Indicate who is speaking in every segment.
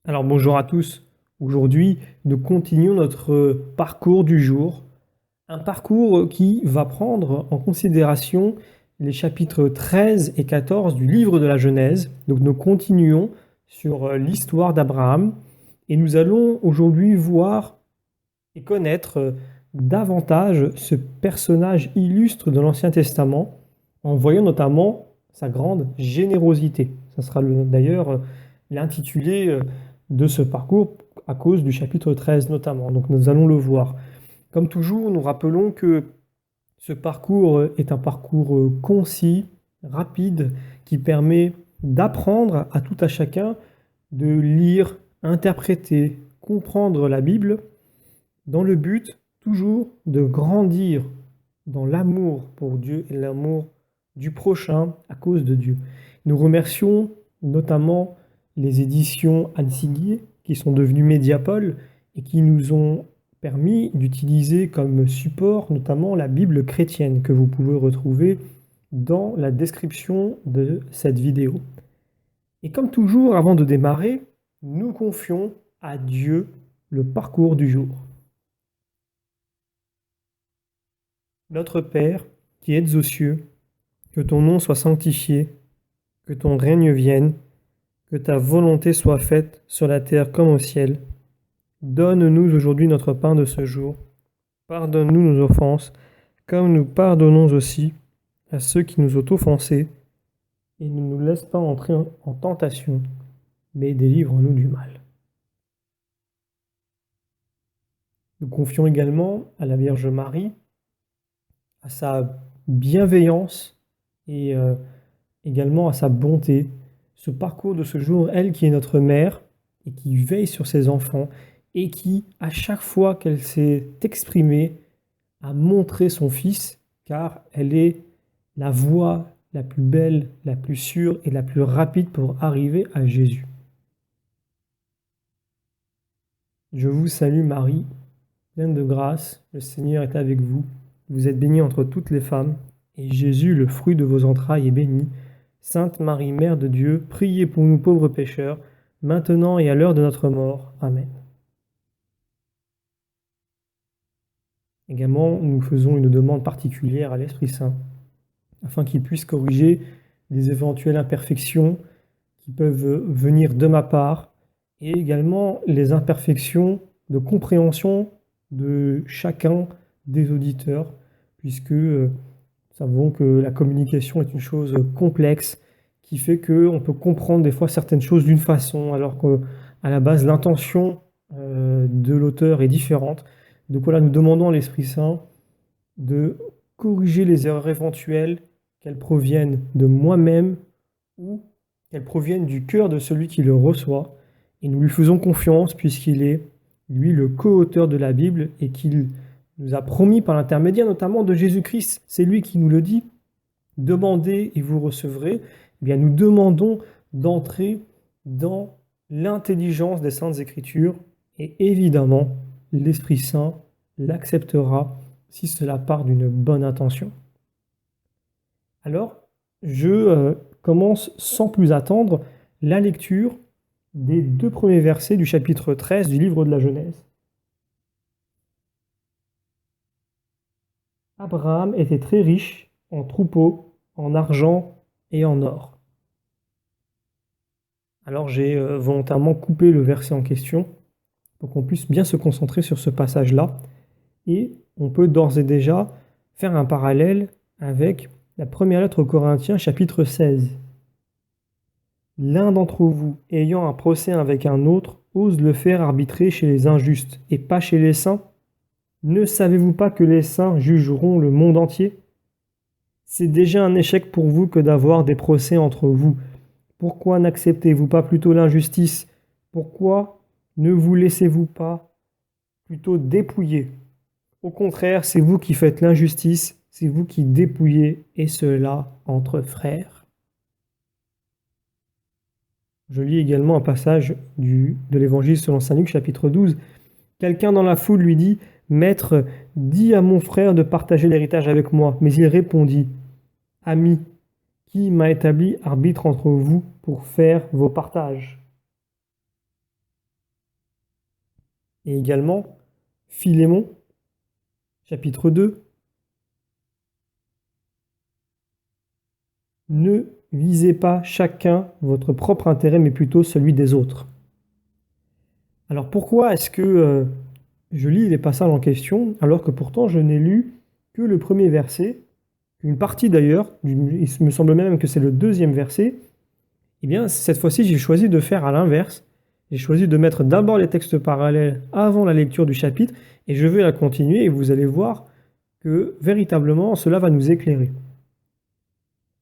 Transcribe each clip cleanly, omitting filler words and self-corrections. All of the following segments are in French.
Speaker 1: Alors bonjour à tous. Aujourd'hui, nous continuons notre parcours du jour. Un parcours qui va prendre en considération les chapitres 13 et 14 du livre de la Genèse. Donc nous continuons sur l'histoire d'Abraham et nous allons aujourd'hui voir et connaître davantage ce personnage illustre de l'Ancien Testament en voyant notamment sa grande générosité. Ça sera d'ailleurs l'intitulé de ce parcours à cause du chapitre 13 notamment. Donc nous allons le voir. Comme toujours, nous rappelons que ce parcours est un parcours concis, rapide, qui permet d'apprendre à tout à chacun de lire, interpréter, comprendre la Bible dans le but toujours de grandir dans l'amour pour Dieu et l'amour du prochain à cause de Dieu. Nous remercions notamment les éditions Anne Siguier qui sont devenues Mediapol et qui nous ont permis d'utiliser comme support notamment la Bible chrétienne que vous pouvez retrouver dans la description de cette vidéo. Et comme toujours, avant de démarrer, nous confions à Dieu le parcours du jour. Notre Père, qui êtes aux cieux, que ton nom soit sanctifié, que ton règne vienne, que ta volonté soit faite sur la terre comme au ciel. Donne-nous aujourd'hui notre pain de ce jour. Pardonne-nous nos offenses, comme nous pardonnons aussi à ceux qui nous ont offensés. Et ne nous laisse pas entrer en tentation, mais délivre-nous du mal. Nous confions également à la Vierge Marie, à sa bienveillance et également à sa bonté, ce parcours de ce jour, elle qui est notre mère et qui veille sur ses enfants et qui, à chaque fois qu'elle s'est exprimée, a montré son Fils, car elle est la voie la plus belle, la plus sûre et la plus rapide pour arriver à Jésus. Je vous salue Marie, pleine de grâce, le Seigneur est avec vous. Vous êtes bénie entre toutes les femmes, et Jésus, le fruit de vos entrailles, est béni. Sainte Marie, Mère de Dieu, priez pour nous pauvres pécheurs, maintenant et à l'heure de notre mort. Amen. Également, nous faisons une demande particulière à l'Esprit Saint, afin qu'il puisse corriger les éventuelles imperfections qui peuvent venir de ma part, et également les imperfections de compréhension de chacun des auditeurs, puisque nous savons que la communication est une chose complexe, qui fait qu'on peut comprendre des fois certaines choses d'une façon, alors qu'à la base, l'intention de l'auteur est différente. Donc voilà, nous demandons à l'Esprit Saint de corriger les erreurs éventuelles, qu'elles proviennent de moi-même ou qu'elles proviennent du cœur de celui qui le reçoit. Et nous lui faisons confiance puisqu'il est, lui, le co-auteur de la Bible et qu'il nous a promis par l'intermédiaire notamment de Jésus-Christ. C'est lui qui nous le dit. Demandez et vous recevrez. Eh bien, nous demandons d'entrer dans l'intelligence des Saintes Écritures et évidemment, l'Esprit Saint l'acceptera si cela part d'une bonne intention. Alors, je commence sans plus attendre la lecture des 2 premiers versets du chapitre 13 du livre de la Genèse. Abraham était très riche en troupeaux, en argent et en or. Alors j'ai volontairement coupé le verset en question pour qu'on puisse bien se concentrer sur ce passage-là. Et on peut d'ores et déjà faire un parallèle avec la première lettre aux Corinthiens, chapitre 16. L'un d'entre vous, ayant un procès avec un autre, ose le faire arbitrer chez les injustes et pas chez les saints. Ne savez-vous pas que les saints jugeront le monde entier? C'est déjà un échec pour vous que d'avoir des procès entre vous. Pourquoi n'acceptez-vous pas plutôt l'injustice? Pourquoi ne vous laissez-vous pas plutôt dépouiller? Au contraire, c'est vous qui faites l'injustice, c'est vous qui dépouillez, et cela entre frères. Je lis également un passage de l'Évangile selon saint Luc, chapitre 12. Quelqu'un dans la foule lui dit « Maître, dis à mon frère de partager l'héritage avec moi. » Mais il répondit « Ami, qui m'a établi arbitre entre vous pour faire vos partages ?» Et également Philémon, chapitre 2. Ne visez pas chacun votre propre intérêt, mais plutôt celui des autres. Alors pourquoi est-ce que je lis les passages en question, alors que pourtant je n'ai lu que le premier verset, une partie d'ailleurs, il me semble même que c'est le deuxième verset. Eh bien, cette fois-ci, j'ai choisi de faire à l'inverse. J'ai choisi de mettre d'abord les textes parallèles avant la lecture du chapitre, et je vais la continuer, et vous allez voir que véritablement, cela va nous éclairer.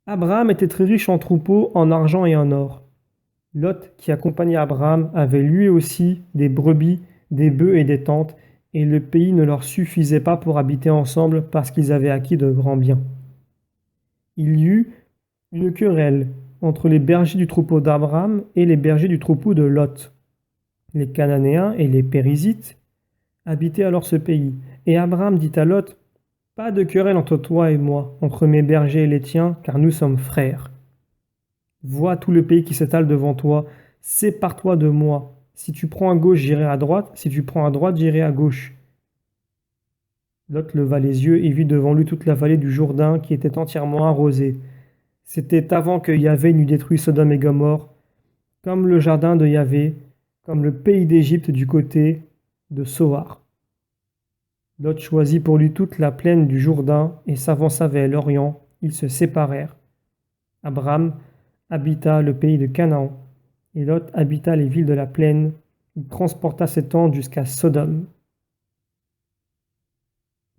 Speaker 1: Abraham était très riche en troupeaux, en argent et en or. Lot, qui accompagnait Abraham, avait lui aussi des brebis, des bœufs et des tentes, et le pays ne leur suffisait pas pour habiter ensemble parce qu'ils avaient acquis de grands biens. Il y eut une querelle entre les bergers du troupeau d'Abraham et les bergers du troupeau de Lot. Les Cananéens et les Périzites habitaient alors ce pays. Et Abraham dit à Lot, « Pas de querelle entre toi et moi, entre mes bergers et les tiens, car nous sommes frères. Vois tout le pays qui s'étale devant toi, sépare-toi de moi. Si tu prends à gauche, j'irai à droite, si tu prends à droite, j'irai à gauche. » Lot leva les yeux et vit devant lui toute la vallée du Jourdain qui était entièrement arrosée. C'était avant que Yahvé n'eût détruit Sodome et Gomorrhe, comme le jardin de Yahvé, comme le pays d'Égypte du côté de Soar. Lot choisit pour lui toute la plaine du Jourdain et s'avança vers l'Orient. Ils se séparèrent. Abraham habita le pays de Canaan, et Lot habita les villes de la plaine. Il transporta ses tentes jusqu'à Sodome.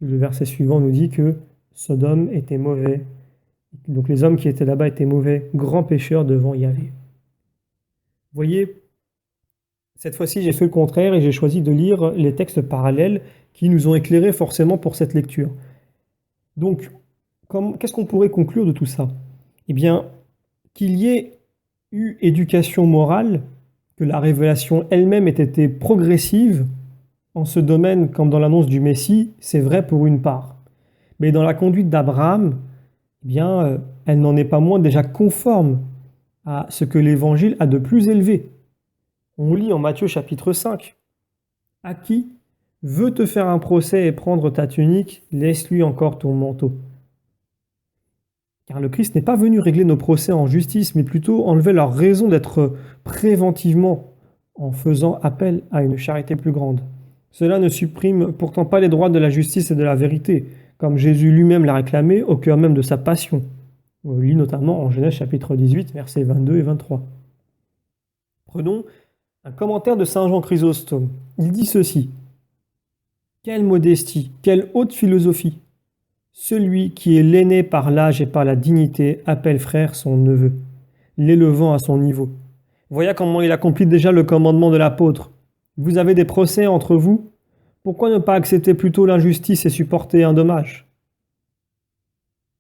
Speaker 1: Le verset suivant nous dit que Sodome était mauvais. Donc les hommes qui étaient là-bas étaient mauvais, grands pécheurs devant Yahvé. Voyez, cette fois-ci j'ai fait le contraire et j'ai choisi de lire les textes parallèles qui nous ont éclairés forcément pour cette lecture. Donc, qu'est-ce qu'on pourrait conclure de tout ça? Eh bien, qu'il y ait eu éducation morale, que la révélation elle-même ait été progressive en ce domaine comme dans l'annonce du Messie, c'est vrai pour une part. Mais dans la conduite d'Abraham, eh bien, elle n'en est pas moins déjà conforme à ce que l'Évangile a de plus élevé. On lit en Matthieu chapitre 5. « À qui veut te faire un procès et prendre ta tunique, laisse-lui encore ton manteau. » Car le Christ n'est pas venu régler nos procès en justice, mais plutôt enlever leur raison d'être préventivement en faisant appel à une charité plus grande. Cela ne supprime pourtant pas les droits de la justice et de la vérité, comme Jésus lui-même l'a réclamé au cœur même de sa passion. On lit notamment en Genèse chapitre 18, versets 22 et 23. Prenons un commentaire de saint Jean Chrysostome. Il dit ceci. « Quelle modestie, quelle haute philosophie! Celui qui est l'aîné par l'âge et par la dignité appelle frère son neveu, l'élevant à son niveau. Voyez comment il accomplit déjà le commandement de l'apôtre. Vous avez des procès entre vous? Pourquoi ne pas accepter plutôt l'injustice et supporter un dommage?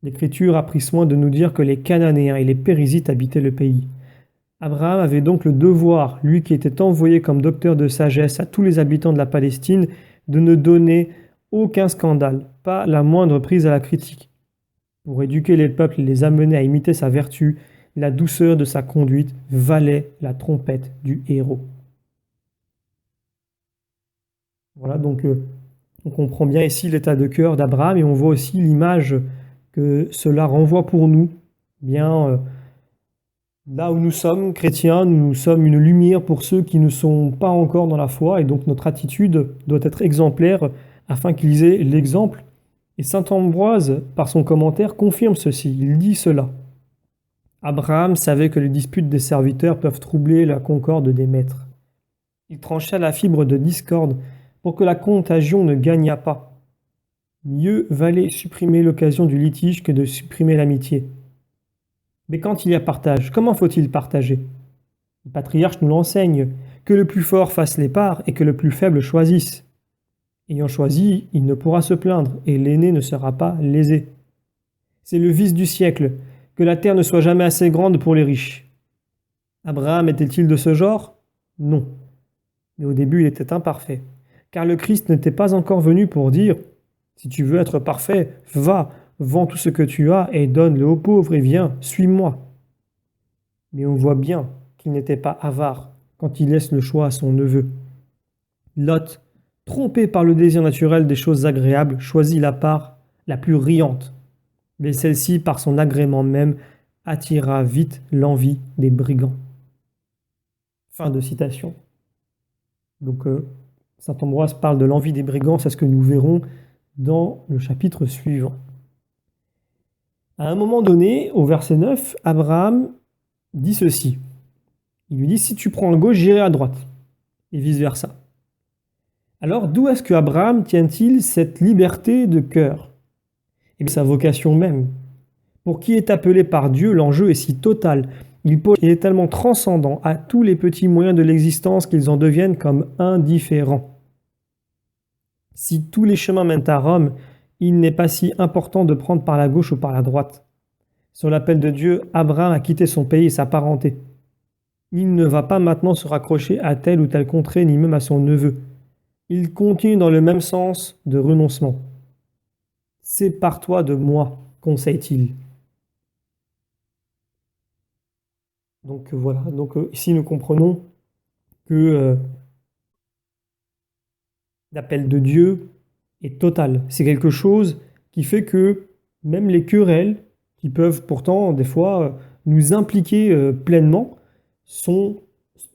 Speaker 1: L'Écriture a pris soin de nous dire que les Cananéens et les Périzites habitaient le pays. Abraham avait donc le devoir, lui qui était envoyé comme docteur de sagesse à tous les habitants de la Palestine, de ne donner aucun scandale, pas la moindre prise à la critique. Pour éduquer les peuples et les amener à imiter sa vertu, la douceur de sa conduite valait la trompette du héros. Voilà, donc on comprend bien ici l'état de cœur d'Abraham et on voit aussi l'image que cela renvoie pour nous. Bien, là où nous sommes chrétiens, nous sommes une lumière pour ceux qui ne sont pas encore dans la foi et donc notre attitude doit être exemplaire afin qu'ils aient l'exemple. Et saint Ambroise, par son commentaire, confirme ceci. Il dit cela. Abraham savait que les disputes des serviteurs peuvent troubler la concorde des maîtres. Il trancha la fibre de discorde pour que la contagion ne gagnât pas. Mieux valait supprimer l'occasion du litige que de supprimer l'amitié. Mais quand il y a partage, comment faut-il partager? Le patriarche nous l'enseigne, que le plus fort fasse les parts et que le plus faible choisisse. Ayant choisi, il ne pourra se plaindre et l'aîné ne sera pas lésé. C'est le vice du siècle, que la terre ne soit jamais assez grande pour les riches. Abraham était-il de ce genre? Non. Mais au début, il était imparfait. Car le Christ n'était pas encore venu pour dire « Si tu veux être parfait, va, vends tout ce que tu as et donne-le aux pauvres et viens, suis-moi. » Mais on voit bien qu'il n'était pas avare quand il laisse le choix à son neveu. Lot trompé par le désir naturel des choses agréables, choisit la part la plus riante. Mais celle-ci, par son agrément même, attira vite l'envie des brigands. Fin de citation. Donc, saint Ambroise parle de l'envie des brigands, c'est ce que nous verrons dans le chapitre suivant. À un moment donné, au verset 9, Abraham dit ceci. Il lui dit, si tu prends à gauche, j'irai à droite, et vice-versa. Alors, d'où est-ce que Abraham tient-il cette liberté de cœur? Et bien, sa vocation même. Pour qui est appelé par Dieu, l'enjeu est si total. Il est tellement transcendant à tous les petits moyens de l'existence qu'ils en deviennent comme indifférents. Si tous les chemins mènent à Rome, il n'est pas si important de prendre par la gauche ou par la droite. Sur l'appel de Dieu, Abraham a quitté son pays et sa parenté. Il ne va pas maintenant se raccrocher à telle ou telle contrée, ni même à son neveu. Il continue dans le même sens de renoncement. Sépare-toi de moi, conseille-t-il. Donc voilà, ici nous comprenons que l'appel de Dieu est total. C'est quelque chose qui fait que même les querelles, qui peuvent pourtant des fois nous impliquer pleinement, sont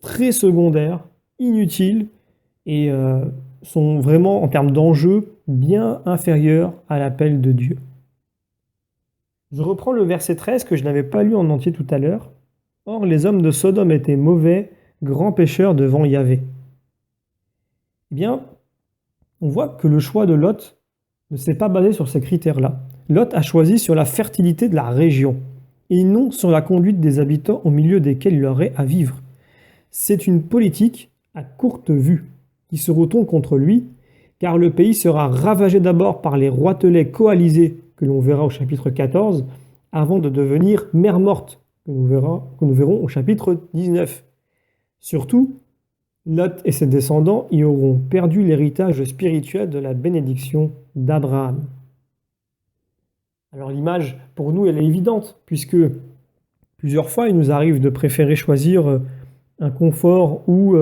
Speaker 1: très secondaires, inutiles et sont vraiment en termes d'enjeu bien inférieurs à l'appel de Dieu. Je reprends le verset 13 que je n'avais pas lu en entier tout à l'heure. Or, les hommes de Sodome étaient mauvais, grands pécheurs devant Yahvé. Eh bien, on voit que le choix de Lot ne s'est pas basé sur ces critères-là. Lot a choisi sur la fertilité de la région, et non sur la conduite des habitants au milieu desquels il aurait à vivre. C'est une politique à courte vue qui se retourne contre lui, car le pays sera ravagé d'abord par les roitelets coalisés que l'on verra au chapitre 14, avant de devenir mer morte, que nous verrons au chapitre 19. Surtout, Lot et ses descendants y auront perdu l'héritage spirituel de la bénédiction d'Abraham. Alors l'image, pour nous, elle est évidente, puisque plusieurs fois, il nous arrive de préférer choisir un confort ou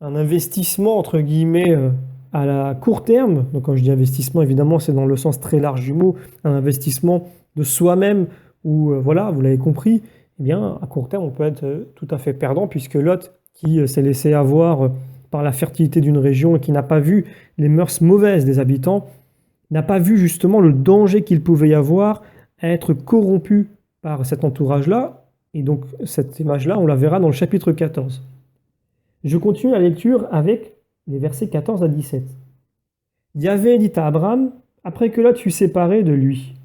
Speaker 1: un investissement, entre guillemets, à la court terme. Donc quand je dis investissement, évidemment, c'est dans le sens très large du mot, un investissement de soi-même, où, voilà, vous l'avez compris, eh bien, à court terme, on peut être tout à fait perdant, puisque Lot, qui s'est laissé avoir par la fertilité d'une région et qui n'a pas vu les mœurs mauvaises des habitants, n'a pas vu justement le danger qu'il pouvait y avoir à être corrompu par cet entourage-là. Et donc, cette image-là, on la verra dans le chapitre 14. Je continue la lecture avec les versets 14 à 17. Yahvé dit à Abraham, après que Lot fut séparé de lui,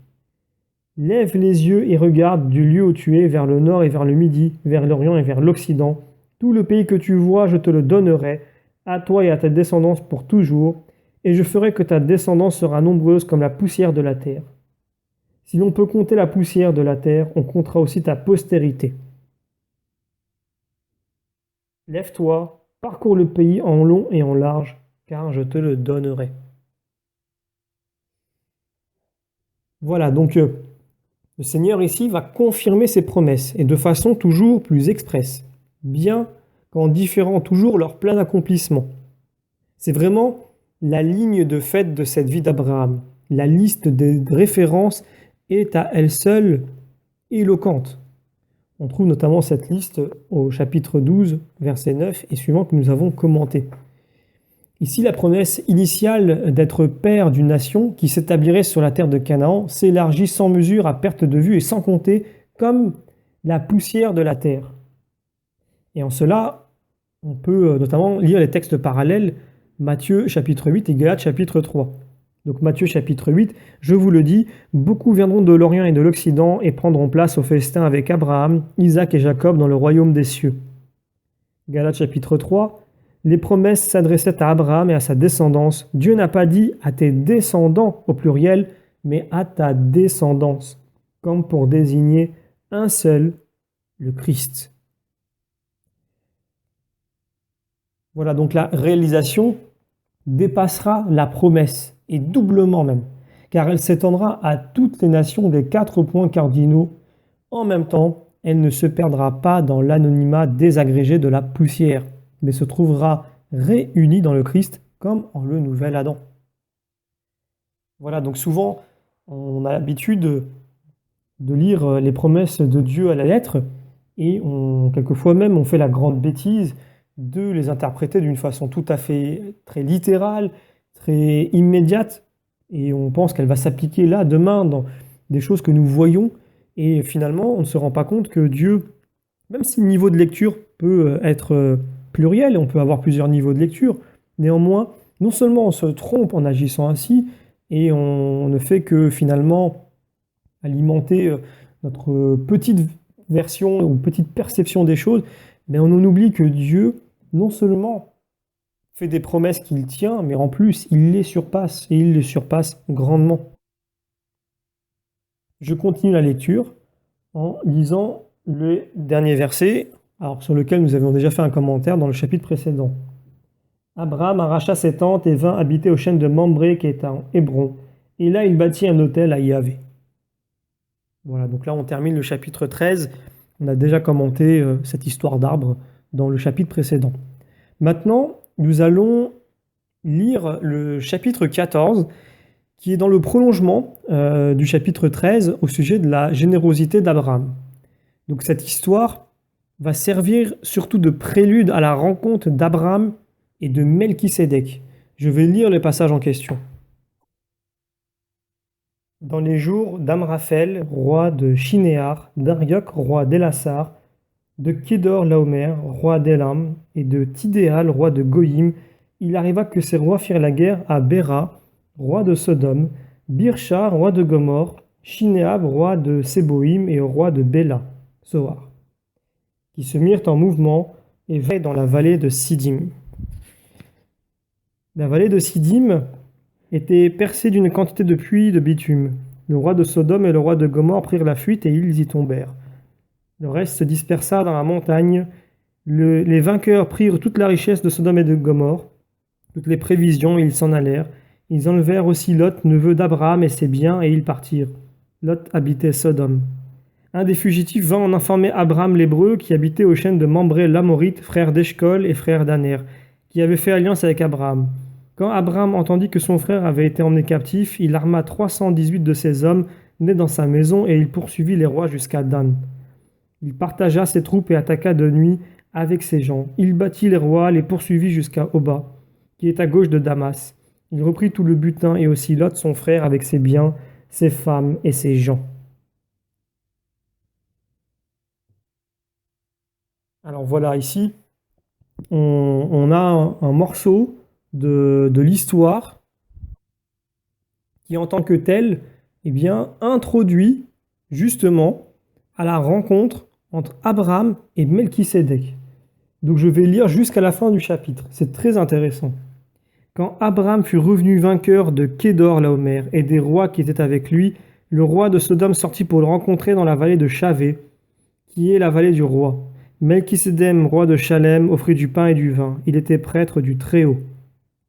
Speaker 1: lève les yeux et regarde du lieu où tu es vers le nord et vers le midi, vers l'orient et vers l'occident. Tout le pays que tu vois, je te le donnerai, à toi et à ta descendance pour toujours, et je ferai que ta descendance sera nombreuse comme la poussière de la terre. Si l'on peut compter la poussière de la terre, on comptera aussi ta postérité. Lève-toi, parcours le pays en long et en large, car je te le donnerai. Voilà, donc le Seigneur ici va confirmer ses promesses, et de façon toujours plus expresse, bien qu'en différant toujours leur plein accomplissement. C'est vraiment la ligne de fait de cette vie d'Abraham. La liste des références est à elle seule éloquente. On trouve notamment cette liste au chapitre 12, verset 9 et suivant que nous avons commenté. Ici, la promesse initiale d'être père d'une nation qui s'établirait sur la terre de Canaan s'élargit sans mesure, à perte de vue et sans compter, comme la poussière de la terre. Et en cela, on peut notamment lire les textes parallèles, Matthieu chapitre 8 et Galates chapitre 3. Donc Matthieu chapitre 8, je vous le dis, beaucoup viendront de l'Orient et de l'Occident et prendront place au festin avec Abraham, Isaac et Jacob dans le royaume des cieux. Galates chapitre 3, les promesses s'adressaient à Abraham et à sa descendance. Dieu n'a pas dit à tes descendants au pluriel, mais à ta descendance, comme pour désigner un seul, le Christ. Voilà, donc la réalisation dépassera la promesse, et doublement même, car elle s'étendra à toutes les nations des 4 points cardinaux. En même temps, elle ne se perdra pas dans l'anonymat désagrégé de la poussière, mais se trouvera réunie dans le Christ comme en le nouvel Adam. Voilà, donc souvent, on a l'habitude de lire les promesses de Dieu à la lettre, et quelquefois même, on fait la grande bêtise de les interpréter d'une façon tout à fait très littérale, très immédiate, et on pense qu'elle va s'appliquer là, demain, dans des choses que nous voyons, et finalement, on ne se rend pas compte que Dieu, même si le niveau de lecture peut être pluriel, on peut avoir plusieurs niveaux de lecture, néanmoins, non seulement on se trompe en agissant ainsi, et on ne fait que finalement alimenter notre petite version ou petite perception des choses, mais on en oublie que Dieu, non seulement fait des promesses qu'il tient, mais en plus, il les surpasse, et il les surpasse grandement. Je continue la lecture en lisant le dernier verset, alors sur lequel nous avions déjà fait un commentaire dans le chapitre précédent. Abraham arracha ses tentes et vint habiter aux chaînes de Mambré qui est à Hébron, et là il bâtit un autel à Yahvé. Voilà, donc là on termine le chapitre 13. On a déjà commenté cette histoire d'arbre dans le chapitre précédent. Maintenant, nous allons lire le chapitre 14, qui est dans le prolongement du chapitre 13 au sujet de la générosité d'Abraham. Donc cette histoire va servir surtout de prélude à la rencontre d'Abraham et de Melchisédek. Je vais lire les passages en question. Dans les jours d'Amraphel, roi de Shinéar, d'Arioc, roi d'Elassar, de Kédor Laomer, roi d'Elam, et de Tidéal, roi de Goïm, il arriva que ces rois firent la guerre à Béra, roi de Sodome, Birsha, roi de Gomorre, Shinéab, roi de Séboïm, et au roi de Béla, Soar, qui se mirent en mouvement et vinrent dans la vallée de Siddim. La vallée de Siddim était percée d'une quantité de puits de bitume. Le roi de Sodome et le roi de Gomorre prirent la fuite et ils y tombèrent. Le reste se dispersa dans la montagne. Les vainqueurs prirent toute la richesse de Sodome et de Gomorre, toutes les prévisions, et ils s'en allèrent. Ils enlevèrent aussi Lot, neveu d'Abraham, et ses biens, et ils partirent. Lot habitait Sodome. Un des fugitifs vint en informer Abraham l'Hébreu, qui habitait aux chaînes de Mambré l'Amorite, frère d'Eshcol et frère d'Aner, qui avait fait alliance avec Abraham. Quand Abraham entendit que son frère avait été emmené captif, il arma 318 de ses hommes nés dans sa maison, et il poursuivit les rois jusqu'à Dan. Il partagea ses troupes et attaqua de nuit avec ses gens. Il battit les rois, les poursuivit jusqu'à Oba, qui est à gauche de Damas. Il reprit tout le butin et aussi Lot son frère avec ses biens, ses femmes et ses gens. Alors voilà, ici, on a un morceau de l'histoire qui, en tant que tel, eh bien, introduit justement à la rencontre entre Abraham et Melchisédek. Donc je vais lire jusqu'à la fin du chapitre, c'est très intéressant. Quand Abraham fut revenu vainqueur de Kédor Laomer et des rois qui étaient avec lui, le roi de Sodome sortit pour le rencontrer dans la vallée de Chavé, qui est la vallée du roi. Melchisédek, roi de Chalem, offrit du pain et du vin. Il était prêtre du Très-Haut.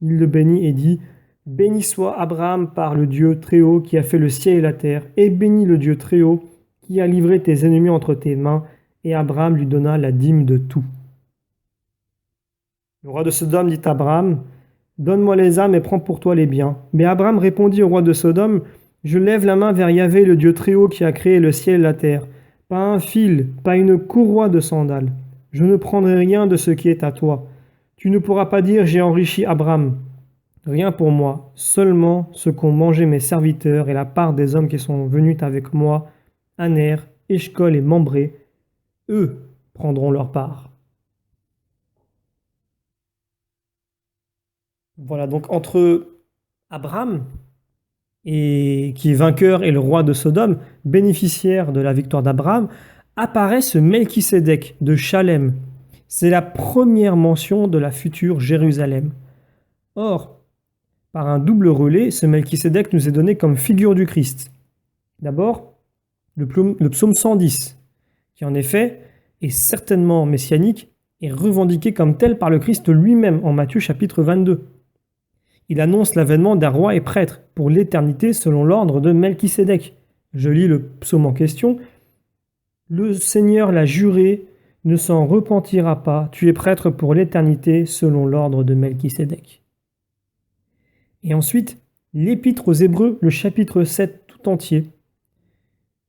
Speaker 1: Il le bénit et dit : béni soit Abraham par le Dieu Très-Haut qui a fait le ciel et la terre, et béni le Dieu Très-Haut qui a livré tes ennemis entre tes mains. Et Abraham lui donna la dîme de tout. Le roi de Sodome dit à Abraham : donne-moi les âmes et prends pour toi les biens. Mais Abraham répondit au roi de Sodome : je lève la main vers Yahvé, le Dieu Très-Haut qui a créé le ciel et la terre. Pas un fil, pas une courroie de sandales. Je ne prendrai rien de ce qui est à toi. Tu ne pourras pas dire : j'ai enrichi Abraham. Rien pour moi, seulement ce qu'ont mangé mes serviteurs et la part des hommes qui sont venus avec moi, Aner, Eshcol et Mambré. Eux prendront leur part. Voilà, donc entre Abraham, qui est vainqueur, et le roi de Sodome, bénéficiaire de la victoire d'Abraham, apparaît ce Melchisédek de Chalem. C'est la première mention de la future Jérusalem. Or, par un double relais, ce Melchisédek nous est donné comme figure du Christ. D'abord, le psaume 110, qui en effet est certainement messianique et revendiqué comme tel par le Christ lui-même en Matthieu chapitre 22. Il annonce l'avènement d'un roi et prêtre pour l'éternité selon l'ordre de Melchisédek. Je lis le psaume en question. Le Seigneur l'a juré, ne s'en repentira pas. Tu es prêtre pour l'éternité selon l'ordre de Melchisédek. Et ensuite, l'Épître aux Hébreux, le chapitre 7 tout entier,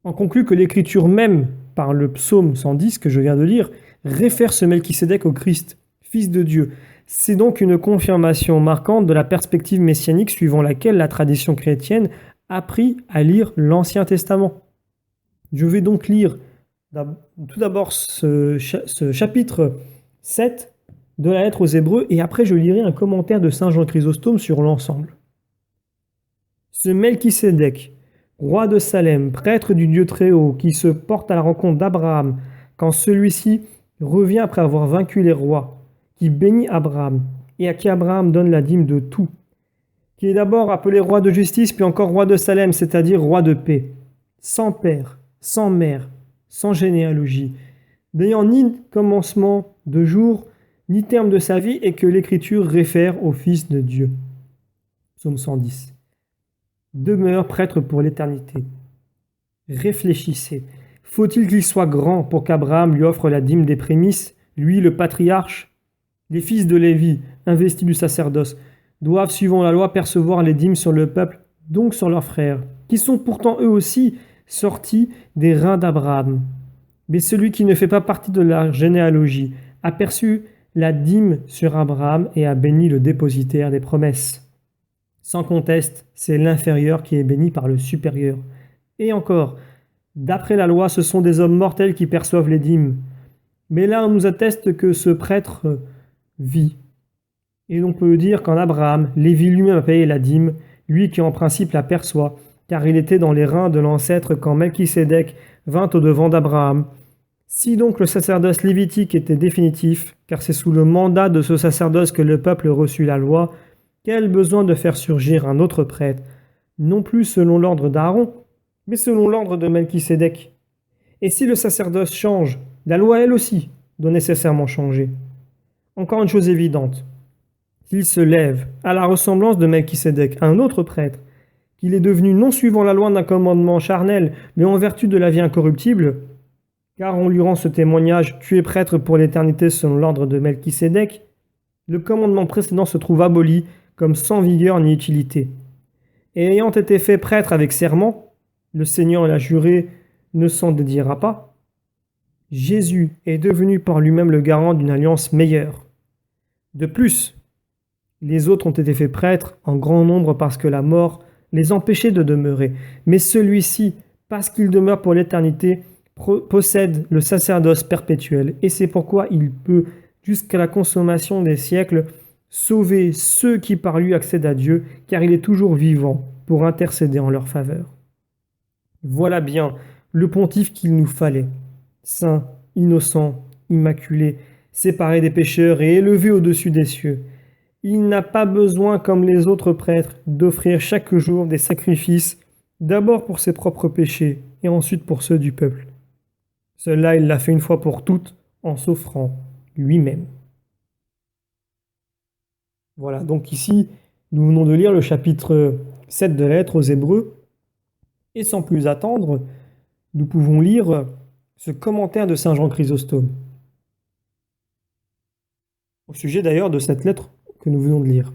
Speaker 1: en conclut que l'Écriture même, par le psaume 110 que je viens de lire, réfère ce Melchisédek au Christ, Fils de Dieu. C'est donc une confirmation marquante de la perspective messianique suivant laquelle la tradition chrétienne a appris à lire l'Ancien Testament. Je vais donc lire tout d'abord ce chapitre 7 de la lettre aux Hébreux et après je lirai un commentaire de saint Jean Chrysostome sur l'ensemble. Ce Melchisédek, roi de Salem, prêtre du Dieu Très-Haut, qui se porte à la rencontre d'Abraham quand celui-ci revient après avoir vaincu les rois, qui bénit Abraham et à qui Abraham donne la dîme de tout, qui est d'abord appelé roi de justice puis encore roi de Salem, c'est-à-dire roi de paix, sans père, sans mère, sans généalogie, n'ayant ni commencement de jour, ni terme de sa vie, et que l'Écriture réfère au Fils de Dieu. Psaume 110. Demeure prêtre pour l'éternité. Réfléchissez. Faut-il qu'il soit grand pour qu'Abraham lui offre la dîme des prémices, lui le patriarche? Les fils de Lévi, investis du sacerdoce, doivent, suivant la loi, percevoir les dîmes sur le peuple, donc sur leurs frères, qui sont pourtant eux aussi sortis des reins d'Abraham. Mais celui qui ne fait pas partie de la généalogie a perçu la dîme sur Abraham et a béni le dépositaire des promesses. Sans conteste, c'est l'inférieur qui est béni par le supérieur. Et encore, d'après la loi, ce sont des hommes mortels qui perçoivent les dîmes. Mais là, on nous atteste que ce prêtre vit. Et l'on peut dire qu'en Abraham, Lévi lui-même a payé la dîme, lui qui en principe la perçoit, car il était dans les reins de l'ancêtre quand Melchisédek vint au devant d'Abraham. Si donc le sacerdoce lévitique était définitif, car c'est sous le mandat de ce sacerdoce que le peuple reçut la loi, quel besoin de faire surgir un autre prêtre, non plus selon l'ordre d'Aaron, mais selon l'ordre de Melchisédek. Et si le sacerdoce change, la loi elle aussi doit nécessairement changer. Encore une chose évidente, s'il se lève à la ressemblance de Melchisédek, un autre prêtre, qu'il est devenu non suivant la loi d'un commandement charnel, mais en vertu de la vie incorruptible, car on lui rend ce témoignage « Tu es prêtre pour l'éternité selon l'ordre de Melchisédek », le commandement précédent se trouve aboli comme sans vigueur ni utilité. Et ayant été fait prêtre avec serment, le Seigneur l'a juré, ne s'en dédiera pas, Jésus est devenu par lui-même le garant d'une alliance meilleure. De plus, les autres ont été faits prêtres en grand nombre parce que la mort les empêchait de demeurer. Mais celui-ci, parce qu'il demeure pour l'éternité, possède le sacerdoce perpétuel. Et c'est pourquoi il peut, jusqu'à la consommation des siècles, sauver ceux qui par lui accèdent à Dieu, car il est toujours vivant pour intercéder en leur faveur. Voilà bien le pontife qu'il nous fallait, saint, innocent, immaculé, séparé des pécheurs et élevé au-dessus des cieux. Il n'a pas besoin, comme les autres prêtres, d'offrir chaque jour des sacrifices, d'abord pour ses propres péchés et ensuite pour ceux du peuple. Cela, il l'a fait une fois pour toutes en s'offrant lui-même. Voilà, donc ici, nous venons de lire le chapitre 7 de la lettre aux Hébreux, et sans plus attendre, nous pouvons lire ce commentaire de saint Jean Chrysostome, au sujet d'ailleurs de cette lettre que nous venons de lire.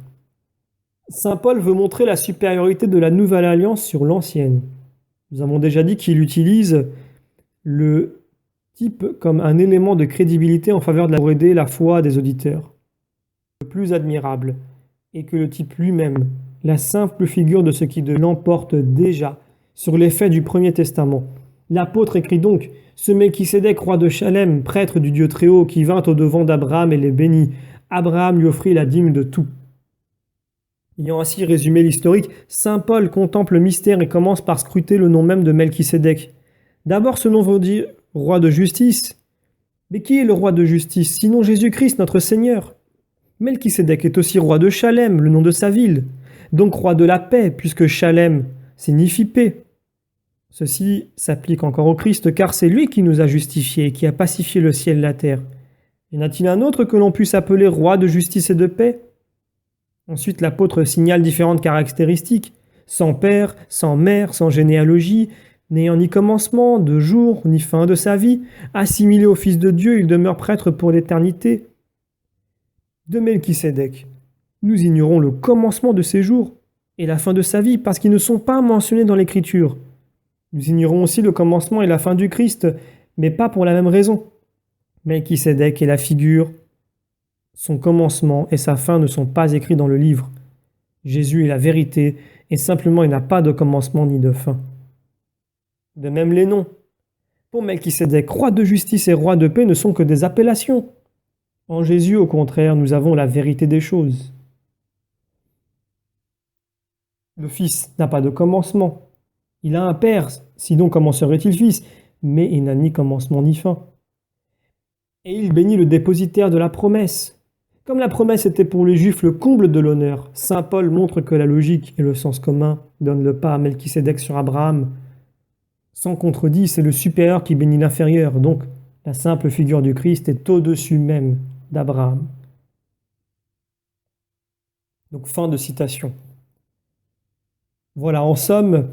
Speaker 1: Saint Paul veut montrer la supériorité de la nouvelle alliance sur l'ancienne. Nous avons déjà dit qu'il utilise le type comme un élément de crédibilité en faveur pour aider la foi des auditeurs. Le plus admirable est que le type lui-même, la simple figure de ce qui l'emporte déjà sur les faits du Premier Testament. L'apôtre écrit donc « Ce Melchisédek, roi de Chalem, prêtre du Dieu Très-Haut, qui vint au devant d'Abraham et les bénit. Abraham lui offrit la dîme de tout. » Ayant ainsi résumé l'historique, saint Paul contemple le mystère et commence par scruter le nom même de Melchisédek. D'abord, ce nom veut dire « roi de justice ». Mais qui est le roi de justice, sinon Jésus-Christ, notre Seigneur? Melchisédek est aussi roi de Chalem, le nom de sa ville, donc roi de la paix, puisque Chalem signifie paix. Ceci s'applique encore au Christ, car c'est lui qui nous a justifiés et qui a pacifié le ciel et la terre. Y en a-t-il un autre que l'on puisse appeler roi de justice et de paix? Ensuite, l'apôtre signale différentes caractéristiques, sans père, sans mère, sans généalogie, n'ayant ni commencement, de jour, ni fin de sa vie, assimilé au Fils de Dieu, il demeure prêtre pour l'éternité. De Melchisédek, nous ignorons le commencement de ses jours, et la fin de sa vie, parce qu'ils ne sont pas mentionnés dans l'Écriture. Nous ignorons aussi le commencement et la fin du Christ, mais pas pour la même raison. Melchisédek est la figure, son commencement et sa fin ne sont pas écrits dans le livre. Jésus est la vérité, et simplement il n'a pas de commencement ni de fin. De même les noms. Pour Melchisédek, roi de justice et roi de paix ne sont que des appellations. En Jésus, au contraire, nous avons la vérité des choses. Le Fils n'a pas de commencement. Il a un Père, sinon comment serait-il Fils? Mais il n'a ni commencement ni fin. Et il bénit le dépositaire de la promesse. Comme la promesse était pour les Juifs le comble de l'honneur, saint Paul montre que la logique et le sens commun donnent le pas à Melchisédek sur Abraham. Sans contredit, c'est le supérieur qui bénit l'inférieur, donc la simple figure du Christ est au-dessus même d'Abraham. Donc fin de citation. Voilà, en somme,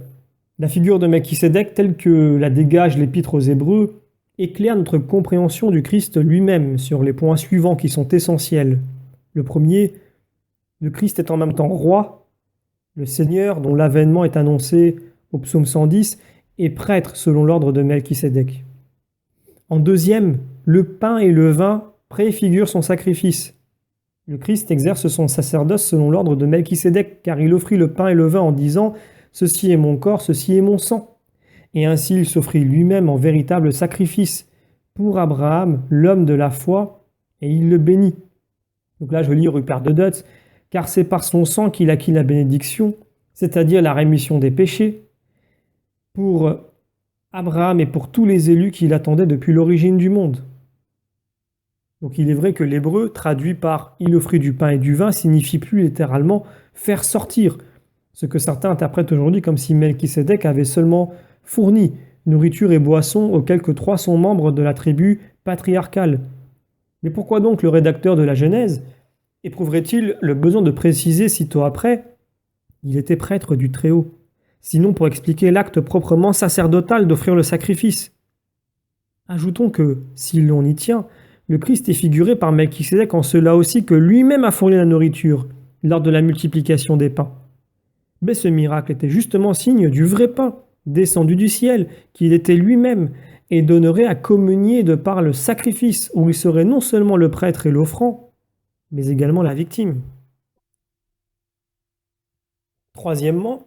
Speaker 1: la figure de Melchisédek, telle que la dégage l'Épître aux Hébreux, éclaire notre compréhension du Christ lui-même sur les points suivants qui sont essentiels. Le premier, le Christ est en même temps roi, le Seigneur, dont l'avènement est annoncé au psaume 110, et prêtre selon l'ordre de Melchisédek. En deuxième, le pain et le vin préfigurent son sacrifice. Le Christ exerce son sacerdoce selon l'ordre de Melchisédek, car il offrit le pain et le vin en disant « Ceci est mon corps, ceci est mon sang ». Et ainsi il s'offrit lui-même en véritable sacrifice pour Abraham, l'homme de la foi, et il le bénit. Donc là je lis Rupert de Dutz, « Car c'est par son sang qu'il acquit la bénédiction, c'est-à-dire la rémission des péchés, pour Abraham et pour tous les élus qu'il attendait depuis l'origine du monde. » Donc il est vrai que l'hébreu, traduit par « il offrit du pain et du vin », signifie plus littéralement « faire sortir », ce que certains interprètent aujourd'hui comme si Melchisédek avait seulement fourni nourriture et boisson aux quelques 300 membres de la tribu patriarcale. Mais pourquoi donc le rédacteur de la Genèse éprouverait-il le besoin de préciser sitôt après « il était prêtre du Très-Haut », sinon pour expliquer l'acte proprement sacerdotal d'offrir le sacrifice? Ajoutons que, si l'on y tient, le Christ est figuré par Melchisédek en cela aussi que lui-même a fourni la nourriture lors de la multiplication des pains. Mais ce miracle était justement signe du vrai pain, descendu du ciel, qu'il était lui-même, et donnerait à communier de par le sacrifice, où il serait non seulement le prêtre et l'offrant, mais également la victime. Troisièmement,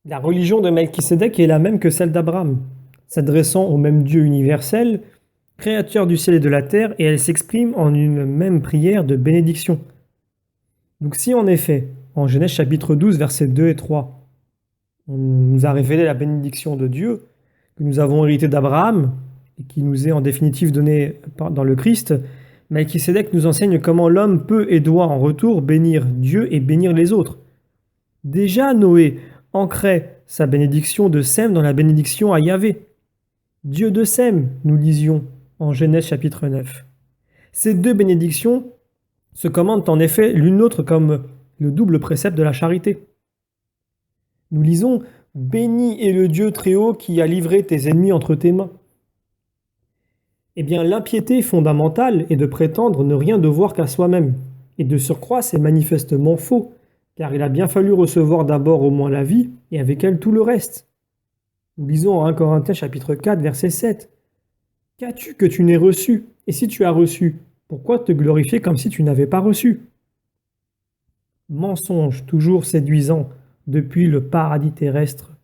Speaker 1: la religion de Melchisédek est la même que celle d'Abraham, s'adressant au même Dieu universel, créateur du ciel et de la terre, et elle s'exprime en une même prière de bénédiction. Donc si en effet, en Genèse chapitre 12, versets 2 et 3, on nous a révélé la bénédiction de Dieu, que nous avons hérité d'Abraham, et qui nous est en définitive donnée dans le Christ, Melchisédek nous enseigne comment l'homme peut et doit en retour bénir Dieu et bénir les autres. Déjà Noé ancrait sa bénédiction de Sem dans la bénédiction à Yahvé. Dieu de Sem, nous lisions en Genèse chapitre 9. Ces deux bénédictions se commandent en effet l'une l'autre comme le double précepte de la charité. Nous lisons « Béni est le Dieu très haut qui a livré tes ennemis entre tes mains ». Eh bien, l'impiété fondamentale est de prétendre ne rien devoir qu'à soi-même. Et de surcroît, c'est manifestement faux, car il a bien fallu recevoir d'abord au moins la vie, et avec elle tout le reste. Nous lisons en 1 Corinthiens chapitre 4, verset 7. « Qu'as-tu que tu n'aies reçu? Et si tu as reçu, pourquoi te glorifier comme si tu n'avais pas reçu ?» Mensonge toujours séduisant depuis le paradis terrestre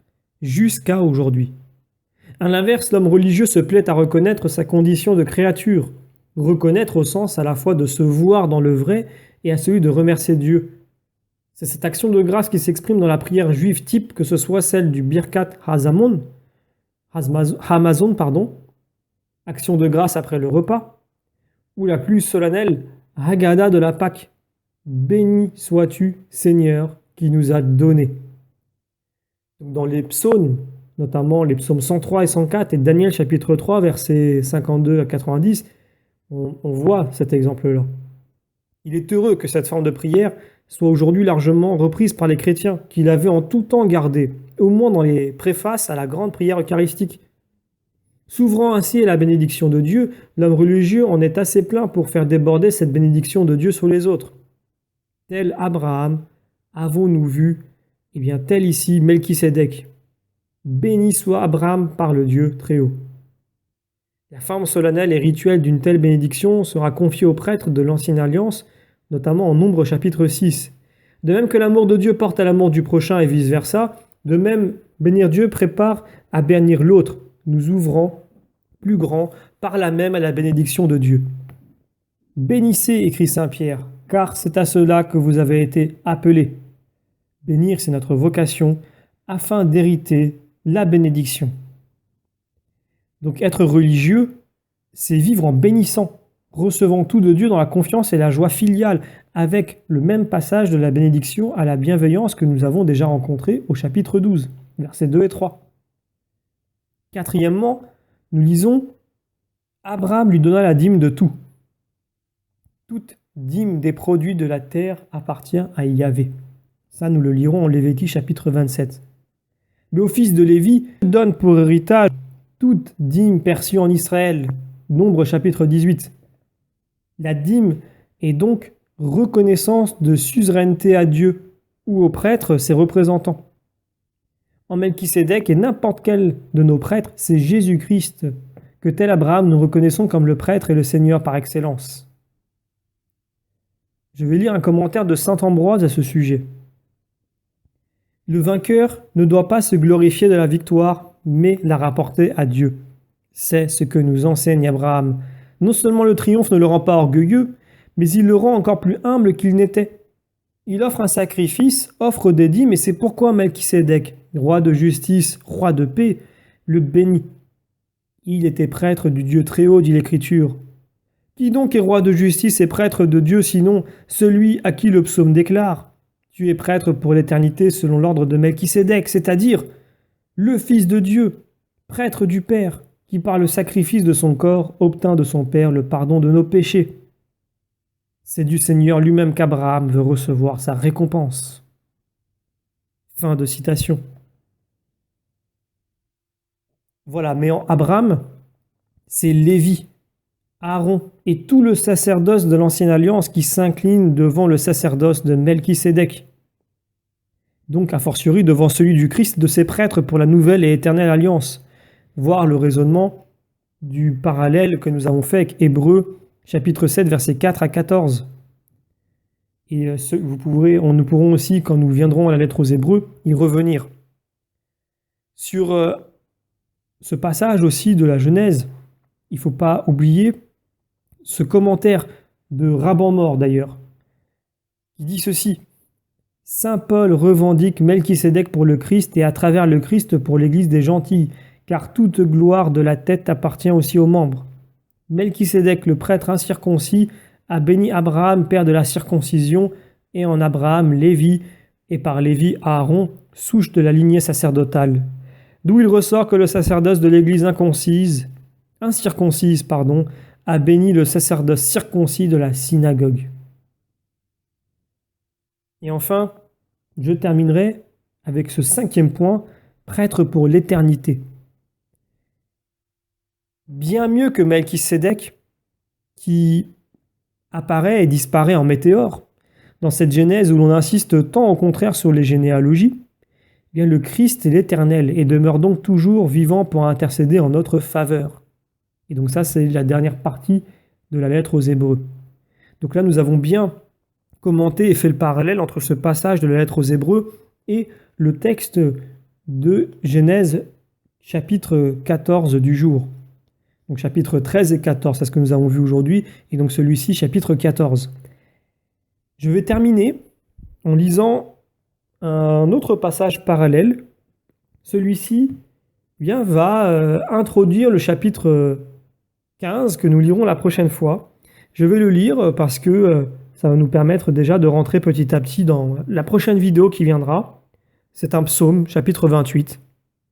Speaker 1: jusqu'à aujourd'hui. À l'inverse, l'homme religieux se plaît à reconnaître sa condition de créature, reconnaître au sens à la fois de se voir dans le vrai et à celui de remercier Dieu. C'est cette action de grâce qui s'exprime dans la prière juive type, que ce soit celle du Birkat Hamazon, action de grâce après le repas, ou la plus solennelle Haggadah de la Pâque, béni sois-tu, Seigneur, qui nous a donné. Dans les psaumes, notamment les psaumes 103 et 104 et Daniel chapitre 3, versets 52 à 90, on voit cet exemple-là. Il est heureux que cette forme de prière soit aujourd'hui largement reprise par les chrétiens, qui l'avaient en tout temps gardée, au moins dans les préfaces à la grande prière eucharistique. S'ouvrant ainsi à la bénédiction de Dieu, l'homme religieux en est assez plein pour faire déborder cette bénédiction de Dieu sur les autres. Tel Abraham, avons-nous vu Eh bien, tel ici, Melchisédek. Béni soit Abraham par le Dieu très haut. La forme solennelle et rituelle d'une telle bénédiction sera confiée aux prêtres de l'Ancienne Alliance, notamment en Nombre chapitre 6. De même que l'amour de Dieu porte à l'amour du prochain et vice-versa, de même, bénir Dieu prépare à bénir l'autre, nous ouvrant, plus grand, par là même à la bénédiction de Dieu. Bénissez, écrit saint Pierre, car c'est à cela que vous avez été appelés. Bénir, c'est notre vocation, afin d'hériter la bénédiction. Donc être religieux, c'est vivre en bénissant, recevant tout de Dieu dans la confiance et la joie filiale, avec le même passage de la bénédiction à la bienveillance que nous avons déjà rencontré au chapitre 12, versets 2 et 3. Quatrièmement, nous lisons « Abraham lui donna la dîme de tout ». Toute dîme des produits de la terre appartient à Yahvé. Ça, nous le lirons en Lévitique chapitre 27. Mais au fils de Lévi, donne pour héritage toute dîme perçue en Israël. Nombre chapitre 18. La dîme est donc reconnaissance de suzeraineté à Dieu ou aux prêtres, ses représentants. En Melchisédek et n'importe quel de nos prêtres, c'est Jésus-Christ que tel Abraham nous reconnaissons comme le prêtre et le Seigneur par excellence. Je vais lire un commentaire de saint Ambroise à ce sujet. Le vainqueur ne doit pas se glorifier de la victoire, mais la rapporter à Dieu. C'est ce que nous enseigne Abraham. Non seulement le triomphe ne le rend pas orgueilleux, mais il le rend encore plus humble qu'il n'était. Il offre un sacrifice, offre des dîmes, et c'est pourquoi Melchisédek, roi de justice, roi de paix, le bénit. Il était prêtre du Dieu très haut, dit l'Écriture. Qui donc est roi de justice et prêtre de Dieu, sinon celui à qui le psaume déclare ? Tu es prêtre pour l'éternité selon l'ordre de Melchisédek, c'est-à-dire le Fils de Dieu, prêtre du Père, qui par le sacrifice de son corps obtint de son Père le pardon de nos péchés. C'est du Seigneur lui-même qu'Abraham veut recevoir sa récompense. Fin de citation. Voilà, mais en Abraham, c'est Lévi, Aaron et tout le sacerdoce de l'Ancienne Alliance qui s'incline devant le sacerdoce de Melchisédek. Donc, a fortiori, devant celui du Christ de ses prêtres pour la nouvelle et éternelle alliance. Voir le raisonnement du parallèle que nous avons fait avec Hébreux, chapitre 7, versets 4 à 14. Et nous pourrons aussi, quand nous viendrons à la lettre aux Hébreux, y revenir. Sur ce passage aussi de la Genèse, il ne faut pas oublier ce commentaire de Raban-Mort d'ailleurs, qui dit ceci. Saint Paul revendique Melchisédek pour le Christ et à travers le Christ pour l'Église des gentils, car toute gloire de la tête appartient aussi aux membres. Melchisédek, le prêtre incirconcis, a béni Abraham, père de la circoncision, et en Abraham Lévi, et par Lévi Aaron, souche de la lignée sacerdotale. D'où il ressort que le sacerdoce de l'Église incirconcise, a béni le sacerdoce circoncis de la synagogue. Et enfin, je terminerai avec ce 5e point, prêtre pour l'éternité. Bien mieux que Melchisédek, qui apparaît et disparaît en météore, dans cette Genèse où l'on insiste tant au contraire sur les généalogies, bien le Christ est l'Éternel et demeure donc toujours vivant pour intercéder en notre faveur. Et donc ça, c'est la dernière partie de la lettre aux Hébreux. Donc là, nous avons bien commenté et fait le parallèle entre ce passage de la lettre aux Hébreux et le texte de Genèse chapitre 14 du jour. Donc chapitre 13 et 14, c'est ce que nous avons vu aujourd'hui, et donc celui-ci, chapitre 14. Je vais terminer en lisant un autre passage parallèle. Celui-ci va introduire le chapitre 15 que nous lirons la prochaine fois. Je vais le lire parce que ça va nous permettre déjà de rentrer petit à petit dans la prochaine vidéo qui viendra. C'est un psaume, chapitre 28.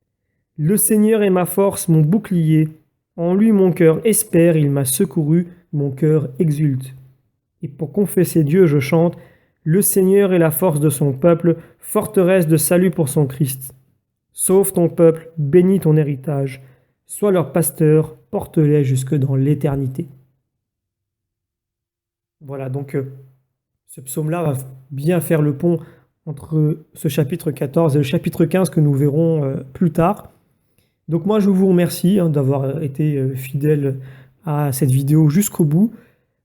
Speaker 1: « Le Seigneur est ma force, mon bouclier. En lui mon cœur espère, il m'a secouru, mon cœur exulte. » Et pour confesser Dieu, je chante « Le Seigneur est la force de son peuple, forteresse de salut pour son Christ. Sauve ton peuple, bénis ton héritage. Sois leur pasteur, porte-les jusque dans l'éternité. » Voilà, donc ce psaume-là va bien faire le pont entre ce chapitre 14 et le chapitre 15 que nous verrons plus tard. Donc moi, je vous remercie d'avoir été fidèle à cette vidéo jusqu'au bout.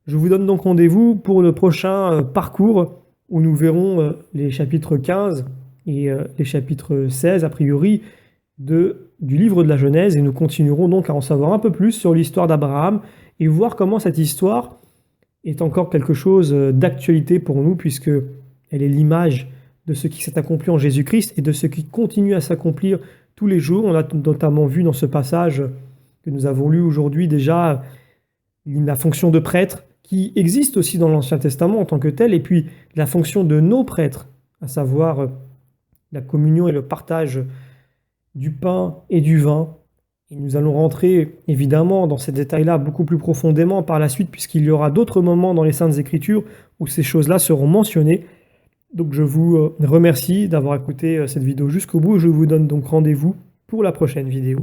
Speaker 1: Je vous donne donc rendez-vous pour le prochain parcours où nous verrons les chapitres 15 et les chapitres 16, a priori, du livre de la Genèse, et nous continuerons donc à en savoir un peu plus sur l'histoire d'Abraham et voir comment cette histoire est encore quelque chose d'actualité pour nous, puisque elle est l'image de ce qui s'est accompli en Jésus-Christ et de ce qui continue à s'accomplir tous les jours. On a notamment vu dans ce passage que nous avons lu aujourd'hui déjà la fonction de prêtre qui existe aussi dans l'Ancien Testament en tant que telle, et puis la fonction de nos prêtres, à savoir la communion et le partage du pain et du vin. Et nous allons rentrer évidemment dans ces détails-là beaucoup plus profondément par la suite, puisqu'il y aura d'autres moments dans les Saintes Écritures où ces choses-là seront mentionnées. Donc je vous remercie d'avoir écouté cette vidéo jusqu'au bout et je vous donne donc rendez-vous pour la prochaine vidéo.